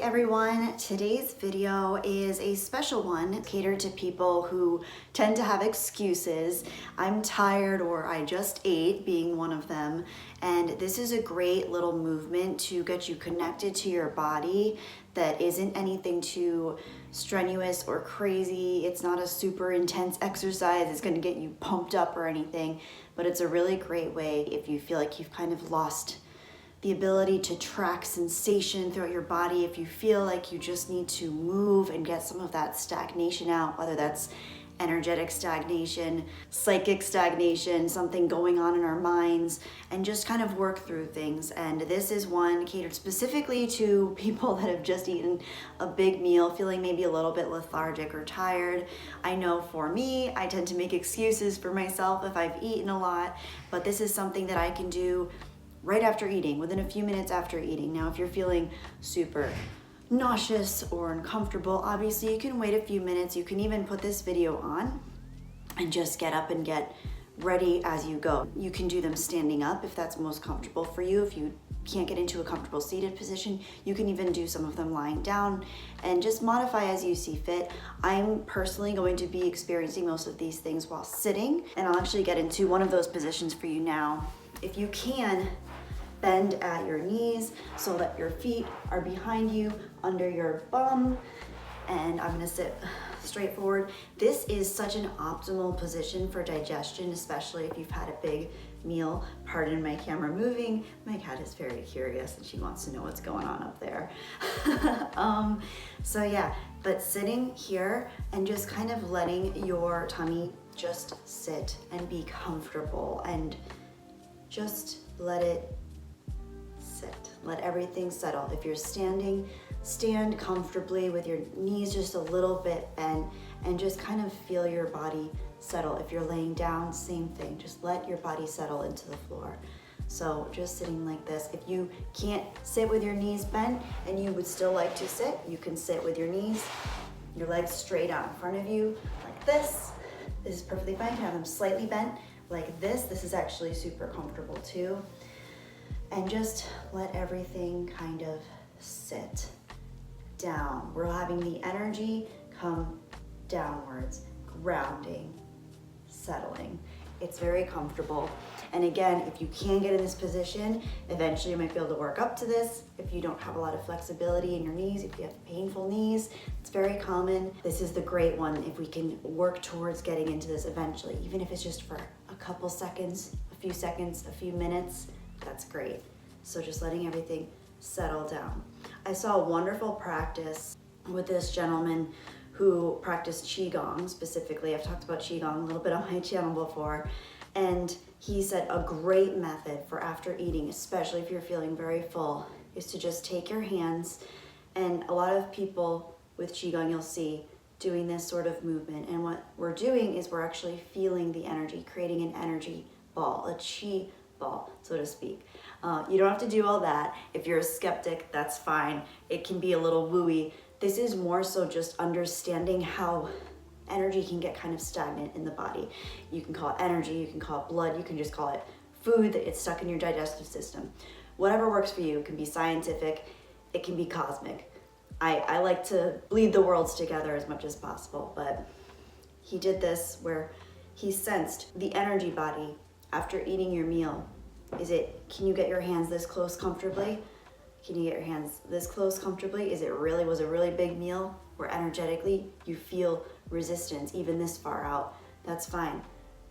everyone. Today's video is a special one catered to people who tend to have excuses. I'm tired or I just ate being one of them. And this is a great little movement to get you connected to your body that isn't anything too strenuous or crazy. It's not a super intense exercise. It's going to get you pumped up or anything, but it's a really great way if you feel like you've kind of lost the ability to track sensation throughout your body. If you feel like you just need to move and get some of that stagnation out, whether that's energetic stagnation, psychic stagnation, something going on in our minds, and just kind of work through things. And this is one catered specifically to people that have just eaten a big meal, feeling maybe a little bit lethargic or tired. I know for me, I tend to make excuses for myself if I've eaten a lot, but this is something that I can do right after eating, within a few minutes after eating. Now, if you're feeling super nauseous or uncomfortable, obviously you can wait a few minutes. You can even put this video on and just get up and get ready as you go. You can do them standing up if that's most comfortable for you. If you can't get into a comfortable seated position, you can even do some of them lying down and just modify as you see fit. I'm personally going to be experiencing most of these things while sitting, and I'll actually get into one of those positions for you now. If you can, bend at your knees so that your feet are behind you under your bum, and I'm gonna sit straight forward. This is such an optimal position for digestion, especially if you've had a big meal. Pardon my camera moving. My cat is very curious and she wants to know what's going on up there. So yeah, but sitting here and just kind of letting your tummy just sit and be comfortable and just let it sit. Let everything settle. If you're standing, stand comfortably with your knees just a little bit bent and just kind of feel your body settle. If you're laying down, same thing. Just let your body settle into the floor. So just sitting like this. If you can't sit with your knees bent and you would still like to sit, you can sit with your knees, your legs straight out in front of you like this. This is perfectly fine. You can have them slightly bent like this. This is actually super comfortable too. And just let everything kind of sit down. We're having the energy come downwards, grounding, settling. It's very comfortable. And again, if you can get in this position, eventually you might be able to work up to this. If you don't have a lot of flexibility in your knees, if you have painful knees, it's very common. This is the great one if we can work towards getting into this eventually, even if it's just for a couple seconds, a few minutes, that's great. So just letting everything settle down. I saw a wonderful practice with this gentleman who practiced Qigong specifically. I've talked about Qigong a little bit on my channel before. And he said a great method for after eating, especially if you're feeling very full, is to just take your hands. And a lot of people with Qigong, you'll see, doing this sort of movement. And what we're doing is we're actually feeling the energy, creating an energy ball, a Qi ball, so to speak. You don't have to do all that. If you're a skeptic, that's fine. It can be a little wooey. This is more so just understanding how energy can get kind of stagnant in the body. You can call it energy, you can call it blood, you can just call it food that it's stuck in your digestive system. Whatever works for you. It can be scientific, it can be cosmic. I like to bleed the worlds together as much as possible, but he did this where he sensed the energy body after eating your meal. Can you get your hands this close comfortably? Can you get your hands this close comfortably? Was a really big meal where energetically you feel resistance even this far out? That's fine.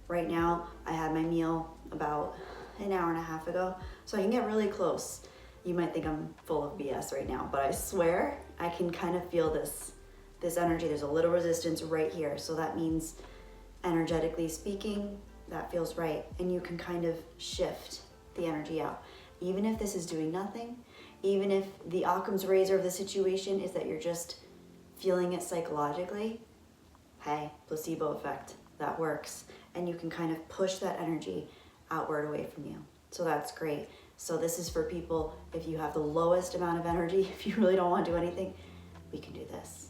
Right now, I had my meal about an hour and a half ago, so I can get really close. You might think I'm full of BS right now, but I swear I can kind of feel this energy. There's a little resistance right here, so that means energetically speaking, that feels right. And you can kind of shift the energy out. Even if this is doing nothing, even if the Occam's razor of the situation is that you're just feeling it psychologically, hey, placebo effect, that works. And you can kind of push that energy outward away from you. So that's great. So this is for people, if you have the lowest amount of energy, if you really don't want to do anything, we can do this,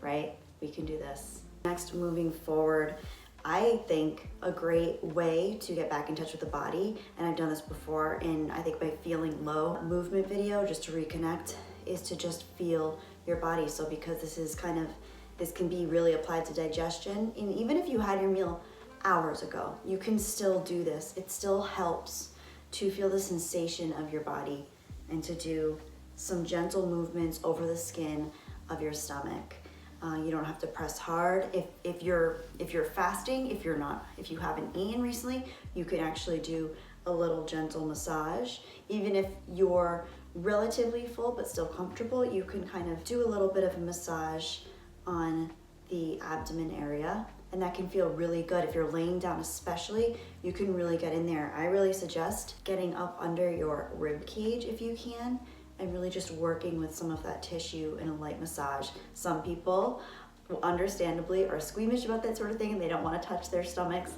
right? We can do this. Next, moving forward, I think a great way to get back in touch with the body, and I've done this before in, I think, my Feeling Low movement video, just to reconnect, is to just feel your body. So because this can be really applied to digestion, and even if you had your meal hours ago, you can still do this. It still helps to feel the sensation of your body and to do some gentle movements over the skin of your stomach. You don't have to press hard. If you're fasting, if you haven't eaten recently, you can actually do a little gentle massage. Even if you're relatively full but still comfortable, you can kind of do a little bit of a massage on the abdomen area, and that can feel really good. If you're laying down especially, you can really get in there. I really suggest getting up under your rib cage if you can, and really just working with some of that tissue in a light massage. Some people, understandably, are squeamish about that sort of thing and they don't want to touch their stomachs,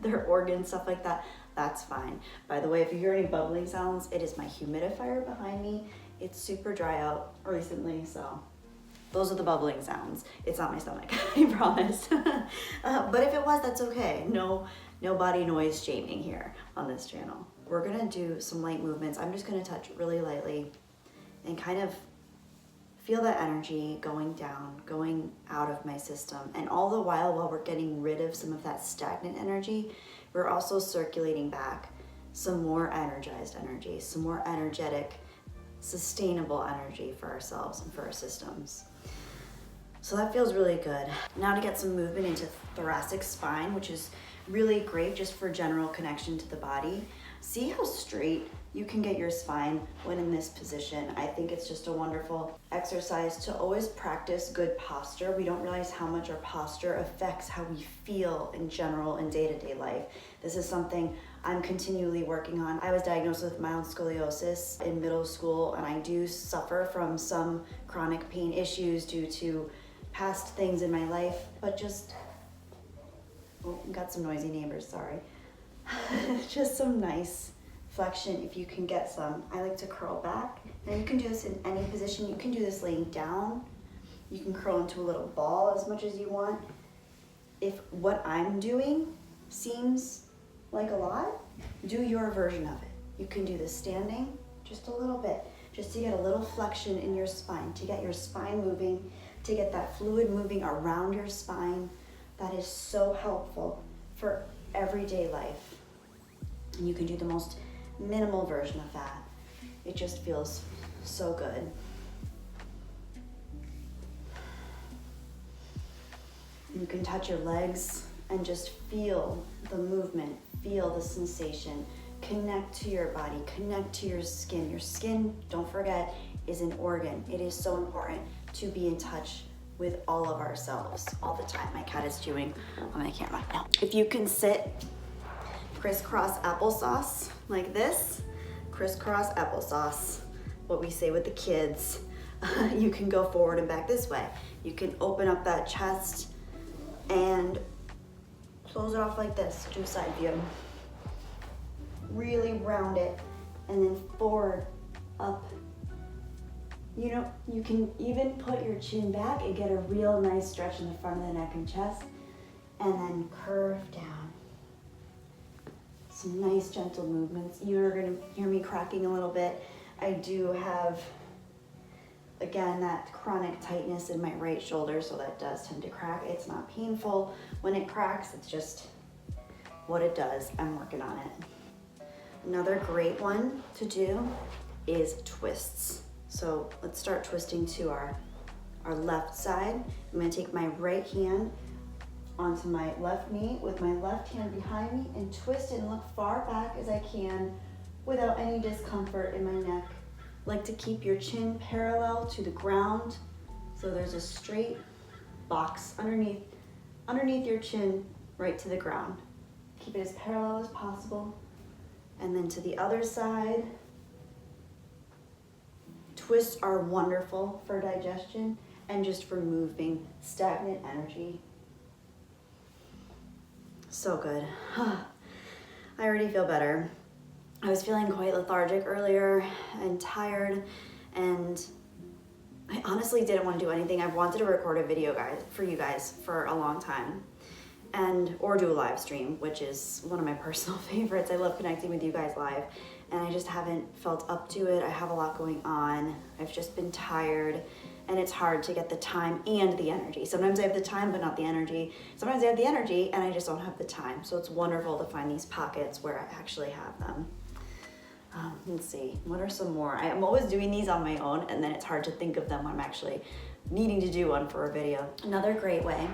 their organs, stuff like that. That's fine. By the way, if you hear any bubbling sounds, it is my humidifier behind me. It's super dry out recently, so those are the bubbling sounds. It's not my stomach, I promise. But if it was, that's okay. No body noise shaming here on this channel. We're gonna do some light movements. I'm just gonna touch really lightly and kind of feel that energy going down, going out of my system. And all the while we're getting rid of some of that stagnant energy, we're also circulating back some more energized energy, some more energetic, sustainable energy for ourselves and for our systems. So that feels really good. Now to get some movement into thoracic spine, which is really great just for general connection to the body. See how straight you can get your spine when in this position. I think it's just a wonderful exercise to always practice good posture. We don't realize how much our posture affects how we feel in general in day-to-day life. This is something I'm continually working on. I was diagnosed with mild scoliosis in middle school, and I do suffer from some chronic pain issues due to past things in my life, but just, got some noisy neighbors, sorry. Just some nice flexion if you can get some. I like to curl back. Now you can do this in any position. You can do this laying down. You can curl into a little ball as much as you want. If what I'm doing seems like a lot, do your version of it. You can do this standing just a little bit, just to get a little flexion in your spine, to get your spine moving, to get that fluid moving around your spine. That is so helpful for everyday life. And you can do the most minimal version of that. It just feels so good. You can touch your legs and just feel the movement, feel the sensation. Connect to your body, connect to your skin. Your skin, don't forget, is an organ. It is so important to be in touch with all of ourselves all the time. My cat is chewing on my camera. No. If you can sit crisscross applesauce like this, crisscross applesauce, what we say with the kids, you can go forward and back this way. You can open up that chest and close it off like this, do a side view. Really round it, and then forward, up. You know, you can even put your chin back and get a real nice stretch in the front of the neck and chest, and then curve down. Some nice gentle movements. You're gonna hear me cracking a little bit. I do have, again, that chronic tightness in my right shoulder, so that does tend to crack. It's not painful when it cracks, it's just what it does. I'm working on it. Another great one to do is twists. So let's start twisting to our left side. I'm gonna take my right hand onto my left knee with my left hand behind me and twist and look far back as I can without any discomfort in my neck. Like to keep your chin parallel to the ground, so there's a straight box underneath your chin, right to the ground. Keep it as parallel as possible. And then to the other side. Twists are wonderful for digestion and just for moving stagnant energy. So good. I already feel better. I was feeling quite lethargic earlier and tired, and I honestly didn't want to do anything. I've wanted to record a video for you guys for a long time, or do a live stream, which is one of my personal favorites. I love connecting with you guys live. and I just haven't felt up to it. I have a lot going on. I've just been tired, and it's hard to get the time and the energy. Sometimes I have the time, but not the energy. Sometimes I have the energy, and I just don't have the time. So it's wonderful to find these pockets where I actually have them. Let's see, what are some more? I'm always doing these on my own, and then it's hard to think of them when I'm actually needing to do one for a video. Another great way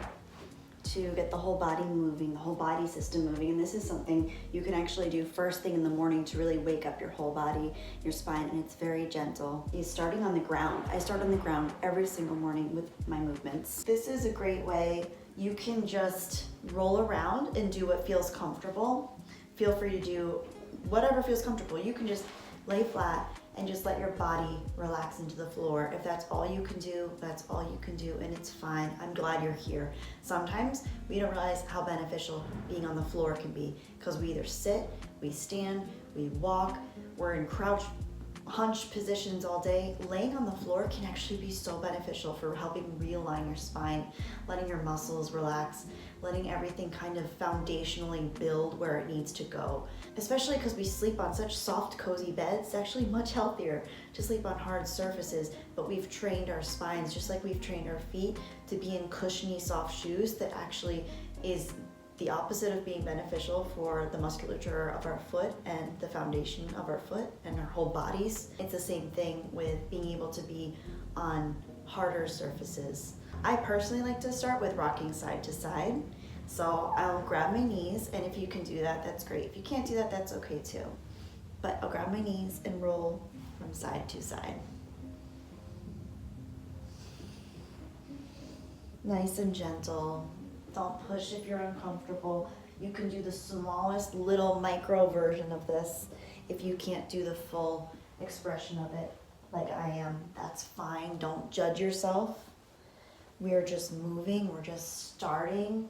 to get the whole body moving, the whole body system moving, and this is something you can actually do first thing in the morning to really wake up your whole body, your spine, and it's very gentle, is starting on the ground. I start on the ground every single morning with my movements. This is a great way. You can just roll around and do what feels comfortable. Feel free to do whatever feels comfortable. You can just lay flat and just let your body relax into the floor. If that's all you can do, that's all you can do, and it's fine. I'm glad you're here. Sometimes we don't realize how beneficial being on the floor can be, because we either sit, we stand, we walk, we're in crouch, hunched positions all day. Laying on the floor can actually be so beneficial for helping realign your spine, letting your muscles relax, letting everything kind of foundationally build where it needs to go. Especially because we sleep on such soft, cozy beds, it's actually much healthier to sleep on hard surfaces, but we've trained our spines, just like we've trained our feet, to be in cushiony, soft shoes that actually is the opposite of being beneficial for the musculature of our foot and the foundation of our foot and our whole bodies. It's the same thing with being able to be on harder surfaces. I personally like to start with rocking side to side. So I'll grab my knees, and if you can do that, that's great. If you can't do that, that's okay too. But I'll grab my knees and roll from side to side. Nice and gentle. Don't push if you're uncomfortable. You can do the smallest little micro version of this. If you can't do the full expression of it like I am, that's fine. Don't judge yourself. We're just moving, we're just starting.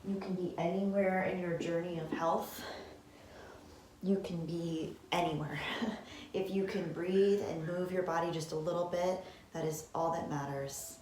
You can be anywhere in your journey of health. You can be anywhere. If you can breathe and move your body just a little bit, that is all that matters.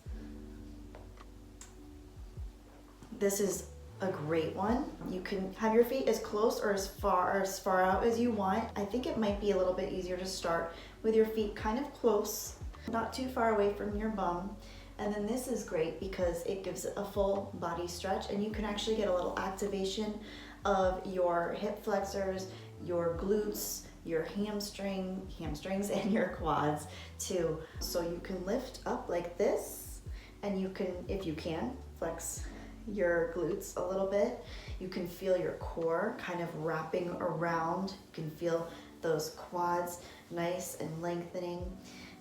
This is a great one. You can have your feet as close or as far out as you want. I think it might be a little bit easier to start with your feet kind of close, not too far away from your bum. And then this is great because it gives it a full body stretch, and you can actually get a little activation of your hip flexors, your glutes, your hamstrings, and your quads too. So you can lift up like this, and you can, if you can, flex your glutes a little bit. You can feel your core kind of wrapping around. You can feel those quads nice and lengthening,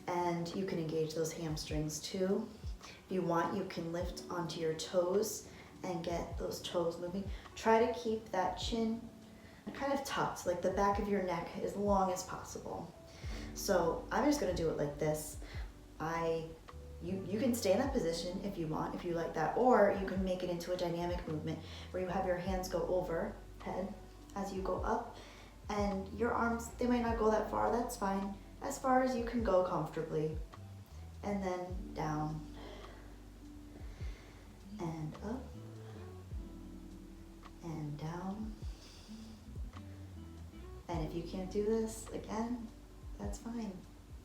and you can engage those hamstrings too. If you want, you can lift onto your toes and get those toes moving. Try to keep that chin kind of tucked, like the back of your neck, as long as possible. So I'm just gonna do it like this. You can stay in that position if you want, if you like that, or you can make it into a dynamic movement where you have your hands go overhead as you go up, and your arms, they might not go that far, that's fine. As far as you can go comfortably. And then down, and up, and down. And if you can't do this, again, that's fine.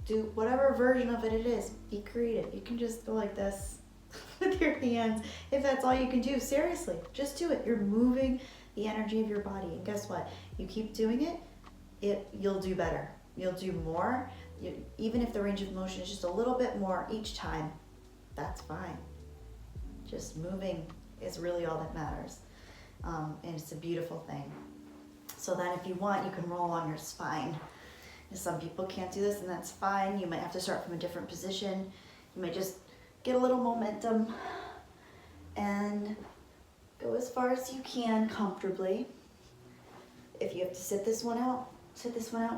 Do whatever version of it is. Be creative. You can just go like this with your hands if that's all you can do. Seriously, just do it. You're moving the energy of your body. And guess what? You keep doing it, you'll do better. You'll do more. Even if the range of motion is just a little bit more each time, that's fine. Just moving is really all that matters. And it's a beautiful thing. So then if you want, you can roll on your spine. Some people can't do this, and that's fine. You might have to start from a different position. You might just get a little momentum and go as far as you can comfortably. If you have to sit this one out,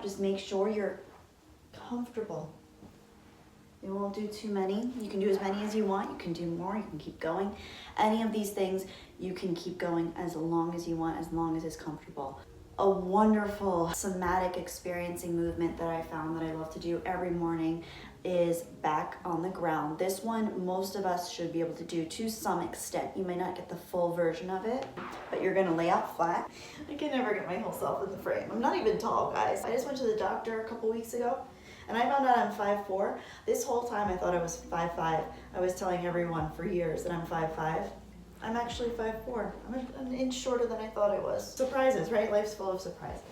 just make sure you're comfortable. You won't do too many. You can do as many as you want. You can do more. You can keep going. Any of these things, you can keep going as long as you want, as long as it's comfortable. A wonderful somatic experiencing movement that I found that I love to do every morning is back on the ground. This one, most of us should be able to do to some extent. You may not get the full version of it, but you're gonna lay out flat. I can never get my whole self in the frame. I'm not even tall, guys. I just went to the doctor a couple weeks ago and I found out I'm 5'4". This whole time I thought I was 5'5". I was telling everyone for years that I'm 5'5". I'm actually 5'4". I'm an inch shorter than I thought I was. Surprises, right? Life's full of surprises.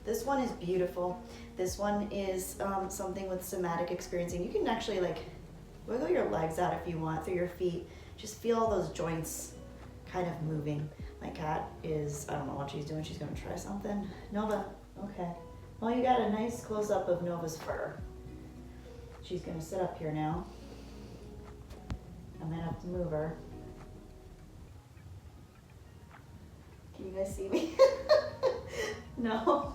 This one is beautiful. This one is something with somatic experiencing. You can actually like wiggle your legs out if you want through your feet. Just feel all those joints kind of moving. My cat is, I don't know what she's doing. She's gonna try something. Nova, okay. Well, you got a nice close up of Nova's fur. She's gonna sit up here now. I might have to move her. Can you guys see me? No.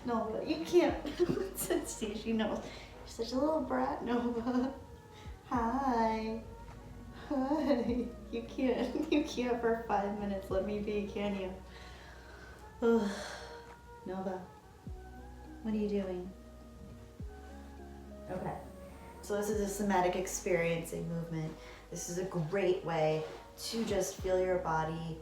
No, but you can't. See, she knows. She's such a little brat, Nova. Hi. Hi. You can't for 5 minutes let me be, can you? Ugh. Nova, what are you doing? Okay. So this is a somatic experiencing movement. This is a great way to just feel your body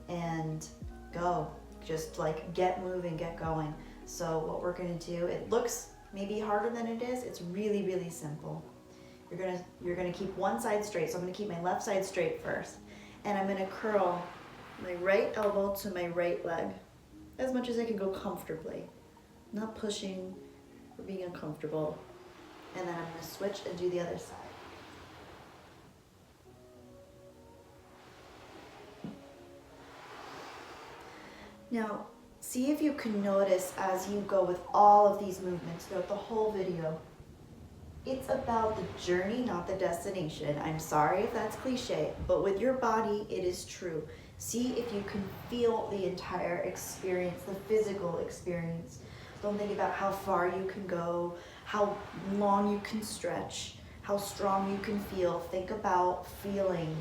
and go. Just like get moving, get going. So what we're gonna do, it looks maybe harder than it is. It's really, really simple. You're gonna keep one side straight. So I'm gonna keep my left side straight first. And I'm gonna curl my right elbow to my right leg as much as I can go comfortably. Not pushing or being uncomfortable. And then I'm gonna switch and do the other side. Now, see if you can notice as you go with all of these movements throughout the whole video. It's about the journey, not the destination. I'm sorry if that's cliche, but with your body, it is true. See if you can feel the entire experience, the physical experience. Don't think about how far you can go, how long you can stretch, how strong you can feel. Think about feeling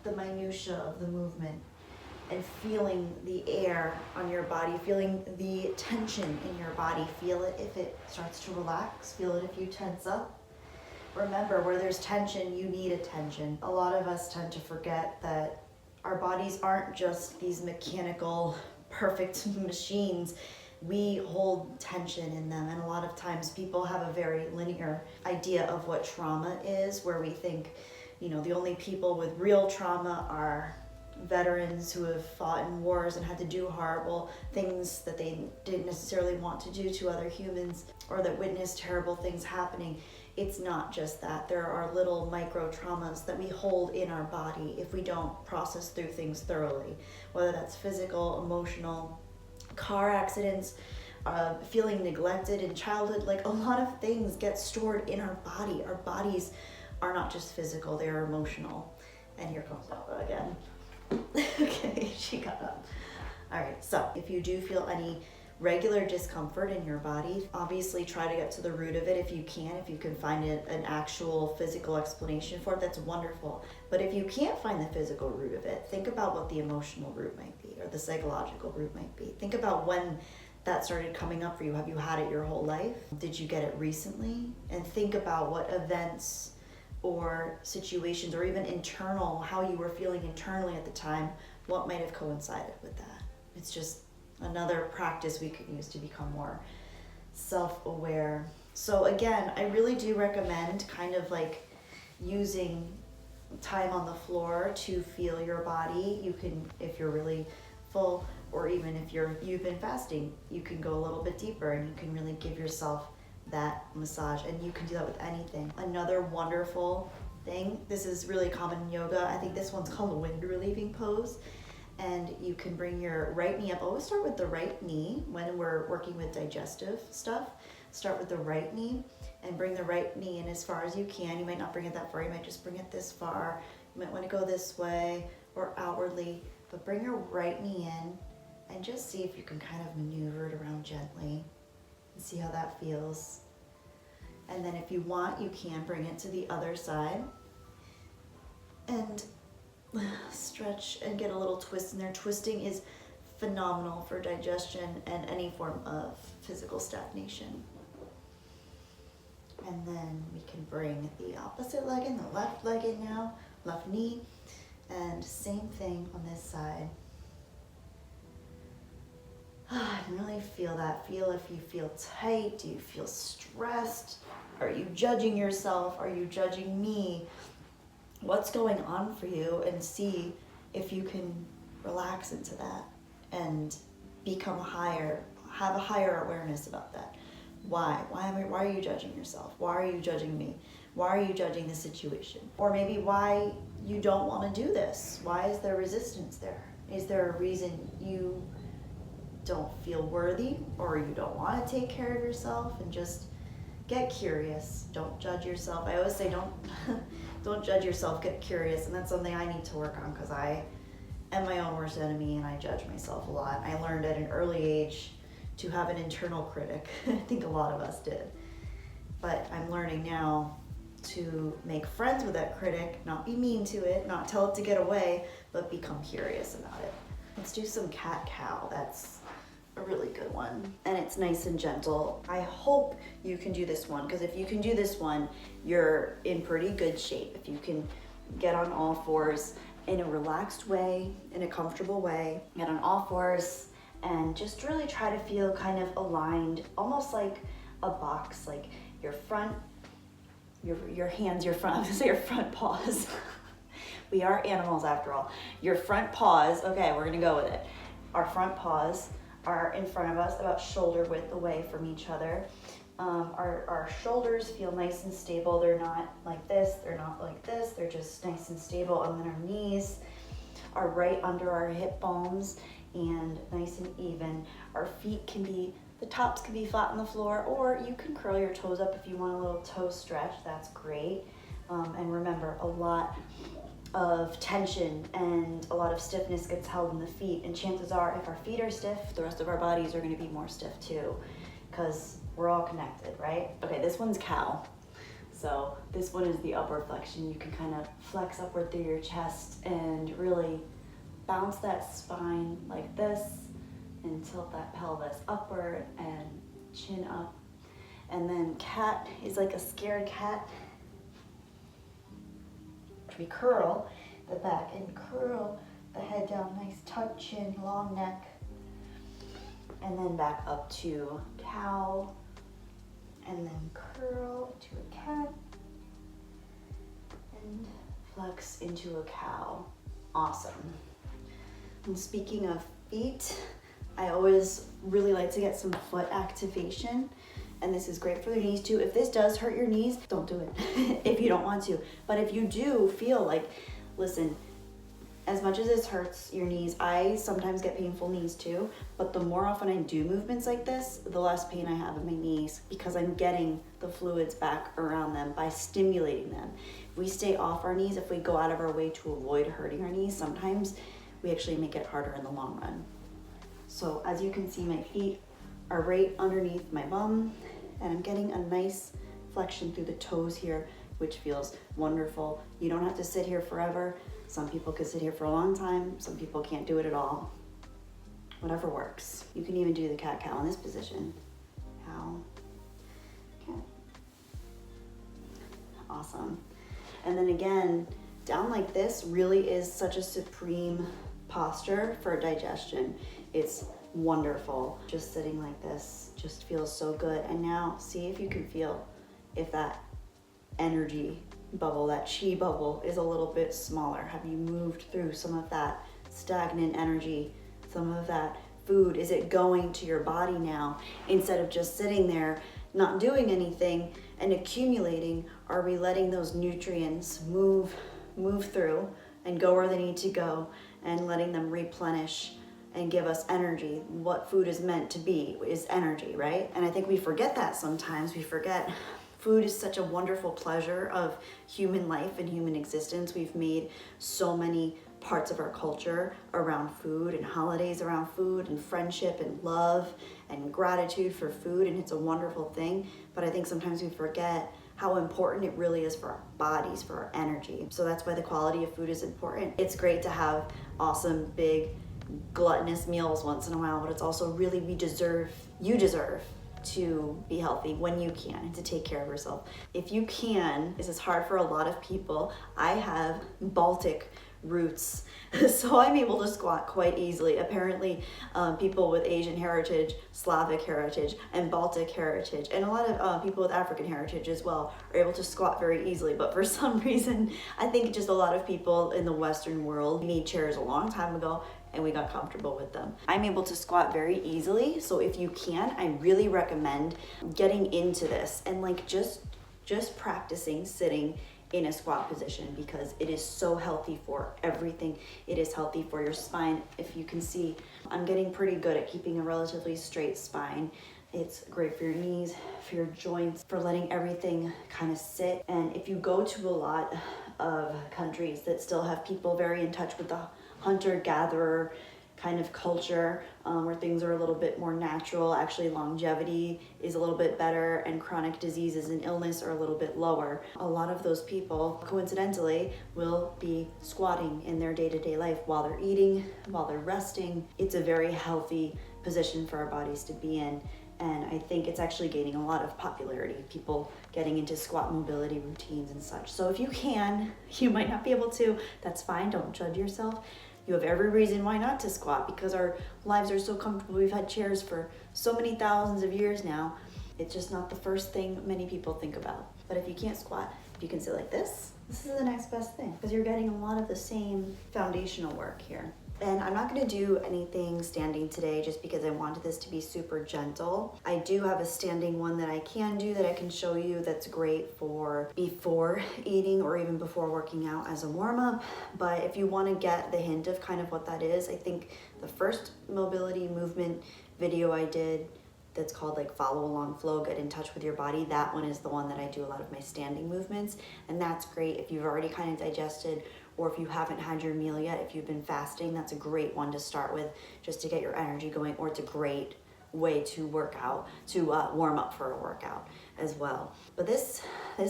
the minutia of the movement. And feeling the air on your body, feeling the tension in your body. Feel it if it starts to relax. Feel it if you tense up. Remember, where there's tension, you need attention. A lot of us tend to forget that our bodies aren't just these mechanical, perfect machines. We hold tension in them, and a lot of times people have a very linear idea of what trauma is, where we think, you know, the only people with real trauma are veterans who have fought in wars and had to do horrible things that they didn't necessarily want to do to other humans, or that witnessed terrible things happening. It's not just that. There are little micro traumas that we hold in our body if we don't process through things thoroughly, whether that's physical, emotional, car accidents, feeling neglected in childhood. Like, a lot of things get stored in our body. Our bodies are not just physical, they are emotional. And here comes Nova again. Okay, she got up. All right, so if you do feel any regular discomfort in your body, obviously try to get to the root of it if you can. If you can find an actual physical explanation for it, that's wonderful. But if you can't find the physical root of it, think about what the emotional root might be, or the psychological root might be. Think about when that started coming up for you. Have you had it your whole life? Did you get it recently? And think about what events or situations, or even internal, how you were feeling internally at the time, what might have coincided with that. It's just another practice we could use to become more self-aware. So again, I really do recommend kind of like using time on the floor to feel your body. You can, if you're really full, or even if you've been fasting, you can go a little bit deeper and you can really give yourself that massage, and you can do that with anything. Another wonderful thing, this is really common in yoga, I think this one's called a wind relieving pose, and you can bring your right knee up. Always start with the right knee when we're working with digestive stuff. Start with the right knee and bring the right knee in as far as you can. You might not bring it that far, you might just bring it this far. You might want to go this way or outwardly, but bring your right knee in and just see if you can kind of maneuver it around gently and see how that feels. And then if you want, you can bring it to the other side and stretch and get a little twist in there. Twisting is phenomenal for digestion and any form of physical stagnation. And then we can bring the opposite leg in, the left leg in now, left knee, and same thing on this side. And really feel that. Feel if you feel tight. Do you feel stressed? Are you judging yourself? Are you judging me? What's going on for you? And see if you can relax into that and become higher, have a higher awareness about that. Why? Why are you judging yourself? Why are you judging me? Why are you judging the situation? Or maybe why you don't want to do this? Why is there resistance there? Is there a reason you don't feel worthy, or you don't want to take care of yourself? And just get curious. Don't judge yourself. I always say don't judge yourself, get curious. And that's something I need to work on, because I am my own worst enemy and I judge myself a lot. I learned at an early age to have an internal critic. I think a lot of us did. But I'm learning now to make friends with that critic, not be mean to it, not tell it to get away, but become curious about it. Let's do some cat-cow. That's a really good one. And it's nice and gentle. I hope you can do this one, because if you can do this one, you're in pretty good shape. If you can get on all fours in a relaxed way, in a comfortable way, get on all fours and just really try to feel kind of aligned, almost like a box, like your front, your hands, your front, I was gonna say your front paws. We are animals after all. Your front paws, okay, we're gonna go with it. Our front paws are in front of us, about shoulder width away from each other. Our shoulders feel nice and stable. They're not like this, they're not like this, they're just nice and stable. And then our knees are right under our hip bones and nice and even. Our feet can be, the tops can be flat on the floor, or you can curl your toes up if you want a little toe stretch, that's great. And remember, a lot of tension and a lot of stiffness gets held in the feet, and chances are if our feet are stiff, the rest of our bodies are going to be more stiff too, because we're all connected, right? Okay, this one's cow. So this one is the upward flexion. You can kind of flex upward through your chest and really bounce that spine like this and tilt that pelvis upward and chin up. And then cat is like a scared cat. We curl the back and curl the head down, nice tuck chin, long neck, and then back up to cow, and then curl to a cat, and flex into a cow. Awesome. And speaking of feet, I always really like to get some foot activation. And this is great for the knees too. If this does hurt your knees, don't do it if you don't want to. But if you do feel like, listen, as much as this hurts your knees, I sometimes get painful knees too, but the more often I do movements like this, the less pain I have in my knees, because I'm getting the fluids back around them by stimulating them. If we stay off our knees, if we go out of our way to avoid hurting our knees, sometimes we actually make it harder in the long run. So as you can see, my feet are right underneath my bum, and I'm getting a nice flexion through the toes here, which feels wonderful. You don't have to sit here forever. Some people could sit here for a long time. Some people can't do it at all. Whatever works. You can even do the cat-cow in this position. Cow, cat. Awesome. And then again, down like this really is such a supreme posture for digestion. It's wonderful. Just sitting like this just feels so good. And now see if you can feel if that energy bubble, that chi bubble, is a little bit smaller. Have you moved through some of that stagnant energy, some of that food? Is it going to your body now instead of just sitting there not doing anything and accumulating? Are we letting those nutrients move through and go where they need to go, and letting them replenish and give us energy? What food is meant to be is energy, right? And I think we forget that sometimes. We forget food is such a wonderful pleasure of human life and human existence. We've made so many parts of our culture around food, and holidays around food, and friendship and love and gratitude for food, and it's a wonderful thing. But I think sometimes we forget how important it really is for our bodies, for our energy. So that's why the quality of food is important. It's great to have awesome, big, gluttonous meals once in a while, but it's also really you deserve to be healthy when you can and to take care of yourself. If you can, this is hard for a lot of people. I have Baltic roots, so I'm able to squat quite easily. Apparently, people with Asian heritage, Slavic heritage, and Baltic heritage, and a lot of people with African heritage as well are able to squat very easily. But for some reason, I think just a lot of people in the Western world need chairs a long time ago, and we got comfortable with them. I'm able to squat very easily, so if you can, I really recommend getting into this and like just practicing sitting in a squat position, because it is so healthy for everything. It is healthy for your spine. If you can see, I'm getting pretty good at keeping a relatively straight spine. It's great for your knees, for your joints, for letting everything kind of sit. And if you go to a lot of countries that still have people very in touch with the hunter-gatherer kind of culture, where things are a little bit more natural, actually longevity is a little bit better, and chronic diseases and illness are a little bit lower. A lot of those people, coincidentally, will be squatting in their day-to-day life while they're eating, while they're resting. It's a very healthy position for our bodies to be in. And I think it's actually gaining a lot of popularity, people getting into squat mobility routines and such. So if you can, you might not be able to, that's fine, don't judge yourself. You have every reason why not to squat, because our lives are so comfortable. We've had chairs for so many thousands of years now. It's just not the first thing many people think about. But if you can't squat, if you can sit like this is the next best thing, because you're getting a lot of the same foundational work here. And I'm not going to do anything standing today just because I wanted this to be super gentle. I do have a standing one that I can do that I can show you that's great for before eating or even before working out as a warm-up. But if you want to get the hint of kind of what that is, I think the first mobility movement video I did that's called like Follow Along Flow, Get in Touch with Your Body, that one is the one that I do a lot of my standing movements. And that's great if you've already kind of digested, or if you haven't had your meal yet, if you've been fasting, that's a great one to start with just to get your energy going, or it's a great way to work out, to warm up for a workout as well. But this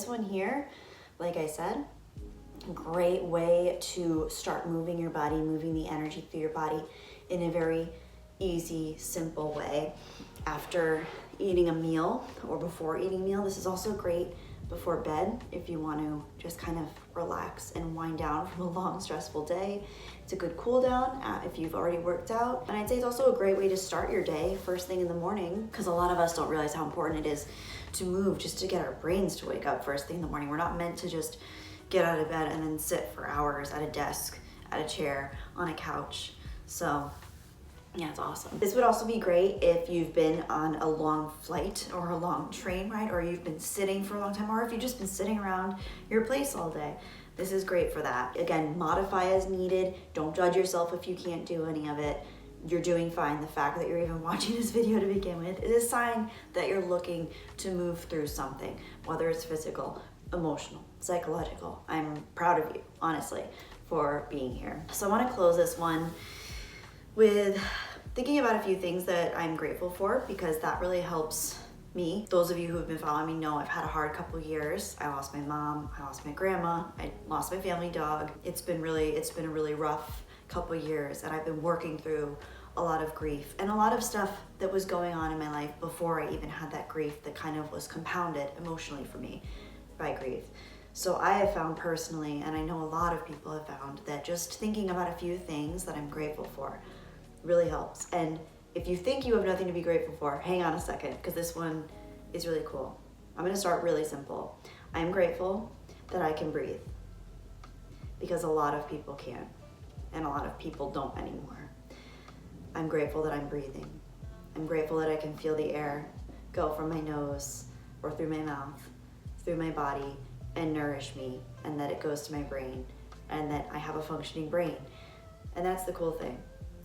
one here, like I said, great way to start moving your body, moving the energy through your body in a very easy, simple way. After eating a meal or before eating a meal, this is also great before bed if you want to just kind of relax and wind down from a long, stressful day. It's a good cool down if you've already worked out. And I'd say it's also a great way to start your day first thing in the morning, because a lot of us don't realize how important it is to move just to get our brains to wake up first thing in the morning. We're not meant to just get out of bed and then sit for hours at a desk, at a chair, on a couch. So yeah, it's awesome. This would also be great if you've been on a long flight or a long train ride, or you've been sitting for a long time, or if you've just been sitting around your place all day. This is great for that. Again, modify as needed. Don't judge yourself if you can't do any of it. You're doing fine. The fact that you're even watching this video to begin with is a sign that you're looking to move through something, whether it's physical, emotional, psychological. I'm proud of you, honestly, for being here. So I want to close this one with thinking about a few things that I'm grateful for, because that really helps me. Those of you who have been following me know I've had a hard couple years. I lost my mom, I lost my grandma, I lost my family dog. It's been a really rough couple years, and I've been working through a lot of grief and a lot of stuff that was going on in my life before I even had that grief that kind of was compounded emotionally for me by grief. So I have found personally, and I know a lot of people have found, that just thinking about a few things that I'm grateful for really helps. And if you think you have nothing to be grateful for, hang on a second, because this one is really cool. I'm going to start really simple. I'm grateful that I can breathe, because a lot of people can't, and a lot of people don't anymore. I'm grateful that I'm breathing. I'm grateful that I can feel the air go from my nose or through my mouth, through my body, and nourish me, and that it goes to my brain, and that I have a functioning brain. And that's the cool thing,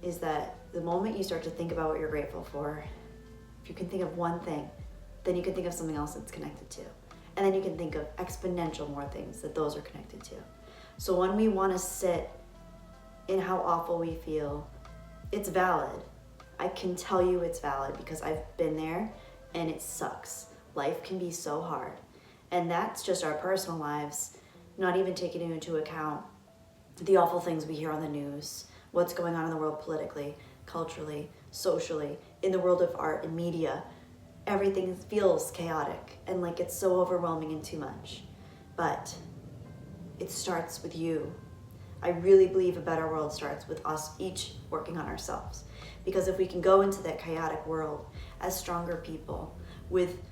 is that the moment you start to think about what you're grateful for, if you can think of one thing, then you can think of something else that's connected to. And then you can think of exponential more things that those are connected to. So when we want to sit in how awful we feel, it's valid. I can tell you it's valid, because I've been there, and it sucks. Life can be so hard. And that's just our personal lives, not even taking into account the awful things we hear on the news what's going on in the world politically, culturally, socially, in the world of art and media. Everything feels chaotic and like it's so overwhelming and too much. But it starts with you. I really believe a better world starts with us each working on ourselves. Because if we can go into that chaotic world as stronger people with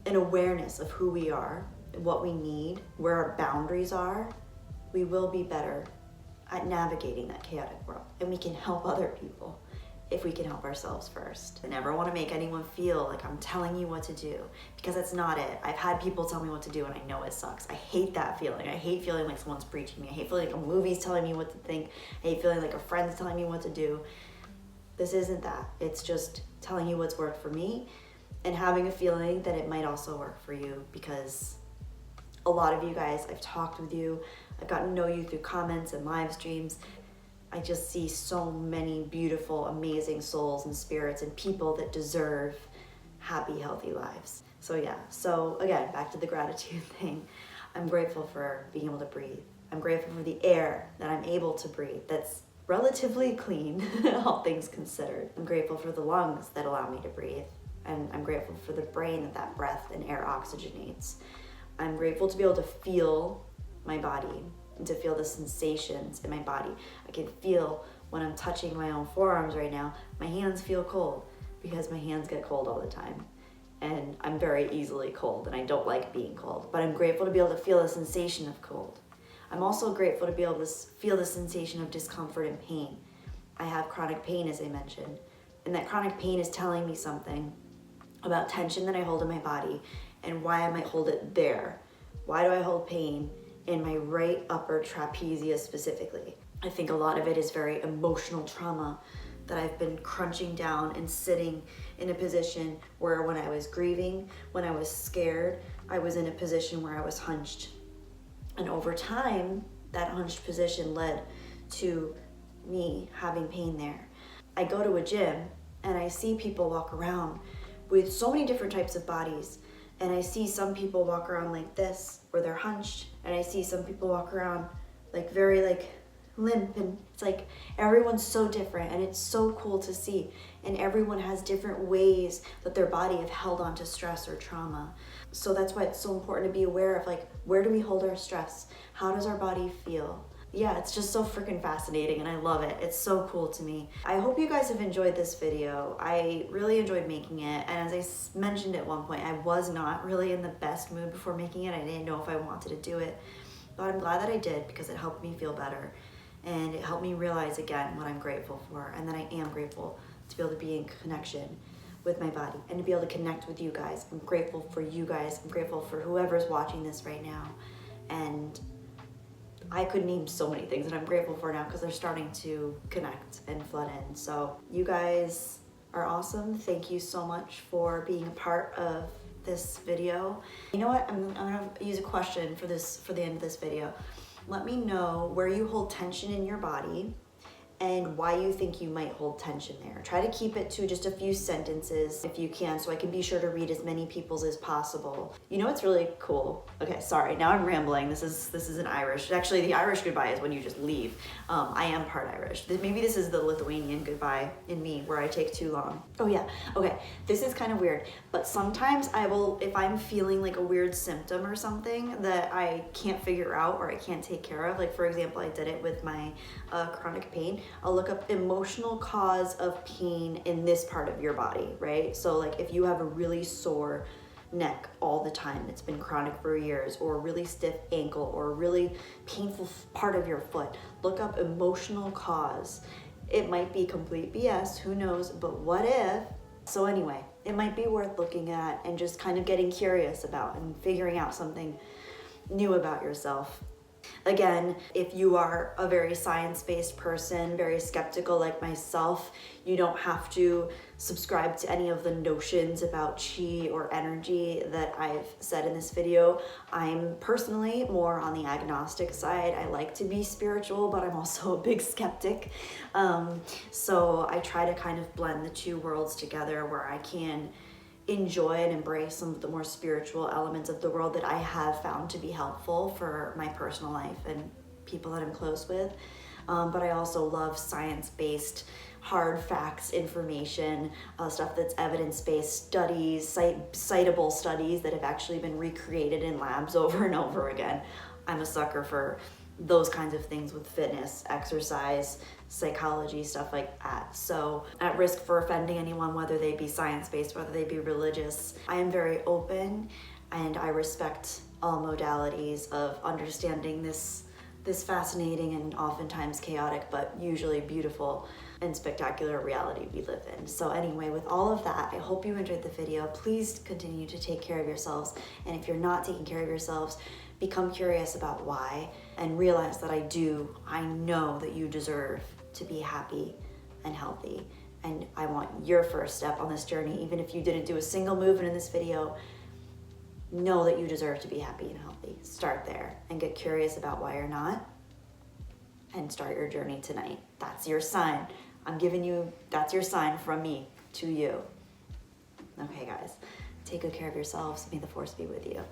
an awareness of who we are, what we need, where our boundaries are, we will be better at navigating that chaotic world. And we can help other people if we can help ourselves first. I never want to make anyone feel like I'm telling you what to do, because that's not it. I've had people tell me what to do and I know it sucks. I hate that feeling. I hate feeling like someone's preaching me. I hate feeling like a movie's telling me what to think. I hate feeling like a friend's telling me what to do. This isn't that. It's just telling you what's worked for me and having a feeling that it might also work for you, because a lot of you guys, I've talked with you, I've gotten to know you through comments and live streams. I just see so many beautiful, amazing souls and spirits and people that deserve happy, healthy lives. So yeah, so again, back to the gratitude thing. I'm grateful for being able to breathe. I'm grateful for the air that I'm able to breathe that's relatively clean, all things considered. I'm grateful for the lungs that allow me to breathe. And I'm grateful for the brain that breath and air oxygenates. I'm grateful to be able to feel my body and to feel the sensations in my body. I can feel when I'm touching my own forearms right now, my hands feel cold because my hands get cold all the time. And I'm very easily cold and I don't like being cold, but I'm grateful to be able to feel the sensation of cold. I'm also grateful to be able to feel the sensation of discomfort and pain. I have chronic pain, as I mentioned, and that chronic pain is telling me something about tension that I hold in my body and why I might hold it there. Why do I hold pain in my right upper trapezius specifically? I think a lot of it is very emotional trauma that I've been crunching down and sitting in a position where when I was grieving, when I was scared, I was in a position where I was hunched. And over time, that hunched position led to me having pain there. I go to a gym and I see people walk around with so many different types of bodies. And I see some people walk around like this, where they're hunched. And I see some people walk around like very like limp. And it's like everyone's so different and it's so cool to see. And everyone has different ways that their body have held on to stress or trauma. So that's why it's so important to be aware of like, where do we hold our stress? How does our body feel? Yeah, it's just so freaking fascinating and I love it. It's so cool to me. I hope you guys have enjoyed this video. I really enjoyed making it, and as I mentioned at one point, I was not really in the best mood before making it. I didn't know if I wanted to do it, but I'm glad that I did because it helped me feel better and it helped me realize again what I'm grateful for, and that I am grateful to be able to be in connection with my body and to be able to connect with you guys. I'm grateful for you guys. I'm grateful for whoever's watching this right now, and I could name so many things that I'm grateful for now because they're starting to connect and flood in. So you guys are awesome. Thank you so much for being a part of this video. You know what? I'm gonna use a question for the end of this video. Let me know where you hold tension in your body and why you think you might hold tension there. Try to keep it to just a few sentences if you can, so I can be sure to read as many people's as possible. You know what's really cool? Okay, sorry, now I'm rambling. This is an Irish. Actually, the Irish goodbye is when you just leave. I am part Irish. Maybe this is the Lithuanian goodbye in me where I take too long. Oh yeah, okay, this is kind of weird, but sometimes I will, if I'm feeling like a weird symptom or something that I can't figure out or I can't take care of, like for example, I did it with my chronic pain, I'll look up emotional cause of pain in this part of your body, right? So like if you have a really sore neck all the time, it's been chronic for years, or a really stiff ankle, or a really painful part of your foot, look up emotional cause. It might be complete BS, who knows, but what if? So anyway, it might be worth looking at and just kind of getting curious about and figuring out something new about yourself. Again, if you are a very science-based person, very skeptical like myself, you don't have to subscribe to any of the notions about chi or energy that I've said in this video. I'm personally more on the agnostic side. I like to be spiritual, but I'm also a big skeptic. So I try to kind of blend the two worlds together where I can enjoy and embrace some of the more spiritual elements of the world that I have found to be helpful for my personal life and people that I'm close with. but I also love science-based, hard facts information, stuff that's evidence-based studies, citable studies that have actually been recreated in labs over and over again. I'm a sucker for those kinds of things with fitness, exercise, psychology, stuff like that. So at risk for offending anyone, whether they be science-based, whether they be religious, I am very open and I respect all modalities of understanding this fascinating and oftentimes chaotic, but usually beautiful and spectacular reality we live in. So anyway, with all of that, I hope you enjoyed the video. Please continue to take care of yourselves. And if you're not taking care of yourselves, become curious about why and realize that I know that you deserve to be happy and healthy. And I want your first step on this journey, even if you didn't do a single movement in this video, know that you deserve to be happy and healthy. Start there and get curious about why you're not and start your journey tonight. That's your sign. That's your sign from me to you. Okay, guys, take good care of yourselves. May the force be with you.